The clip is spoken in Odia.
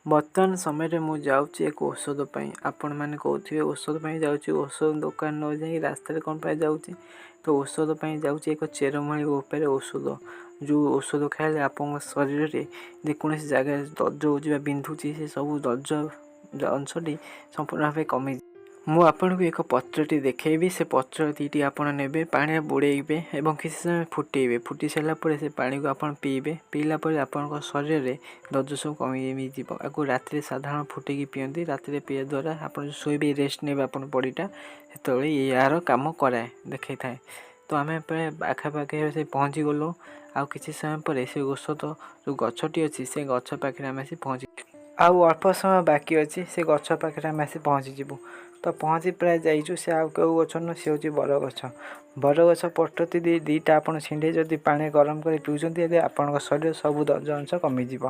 ବର୍ତ୍ତମାନ ସମୟରେ ମୁଁ ଯାଉଛି ଏକ ଔଷଧ ପାଇଁ। ଆପଣମାନେ କହୁଥିବେ ଔଷଧ ପାଇଁ ଯାଉଛି, ଔଷଧ ଦୋକାନ ନ ଯାଇ ରାସ୍ତାରେ କ'ଣ ପାଇଁ ଯାଉଛି? ତ ଔଷଧ ପାଇଁ ଯାଉଛି ଏକ ଚେରମୂଳି ଉପରେ ଔଷଧ, ଯେଉଁ ଔଷଧ ଖାଇଲେ ଆପଣଙ୍କ ଶରୀରରେ ଯେକୌଣସି ଜାଗାରେ ଦର୍ଜ ହେଉଛି ବା ବିନ୍ଧୁଛି, ସେ ସବୁ ଦର୍ଜ ଅଂଶଟି ସମ୍ପୂର୍ଣ୍ଣ ଭାବେ କମିଯିବ। ମୁଁ ଆପଣଙ୍କୁ ଏକ ପତ୍ରଟି ଦେଖାଇବି। ସେ ପତ୍ର ଦୁଇଟି ଆପଣ ନେବେ, ପାଣିରେ ବୁଡ଼େଇବେ ଏବଂ କିଛି ସମୟ ଫୁଟେଇବେ। ଫୁଟି ସାରିଲା ପରେ ସେ ପାଣିକୁ ଆପଣ ପିଇବେ। ପିଇଲା ପରେ ଆପଣଙ୍କ ଶରୀରରେ ଦର୍ଜ ସବୁ କମିଯିବ। ଆକୁ ରାତିରେ ସାଧାରଣ ଫୁଟେଇକି ପିଅନ୍ତି। ରାତିରେ ପିଇବା ଦ୍ୱାରା ଆପଣ ଶୋଇବେ, ରେଷ୍ଟ ନେବେ ଆପଣ ବଡ଼ିଟା, ସେତେବେଳେ ଏହାର କାମ ଦେଖାଇଥାଏ। ତ ଆମେ ପ୍ରାୟ ଆଖାପାଖି ସେ ପହଞ୍ଚିଗଲୁ। ଆଉ କିଛି ସମୟ ପରେ ସେ ଔଷଧ ଯେଉଁ ଗଛଟି ଅଛି ସେ ଗଛ ପାଖରେ ଆମେ ଆସି ପହଞ୍ଚିଯିବୁ। ଆଉ ଅଳ୍ପ ସମୟ ବାକି ଅଛି, ସେ ଗଛ ପାଖରେ ଆମେ ଆସି ପହଞ୍ଚିଯିବୁ। ତ ପହଞ୍ଚି ପ୍ରାୟ ଯାଇଛୁ। ସେ ଆଉ କେଉଁ ଗଛ ନୁହଁ, ସେ ହେଉଛି ବରଗଛ। ବରଗଛ ପଟତି ଦୁଇଟା ଆପଣ ଛିଣ୍ଡେଇ ଯଦି ପାଣି ଗରମ କରି ପିଉଛନ୍ତି, ହେଲେ ଆପଣଙ୍କ ଶରୀର ସବୁ ଦର୍ଜ ଅଂଶ କମିଯିବ।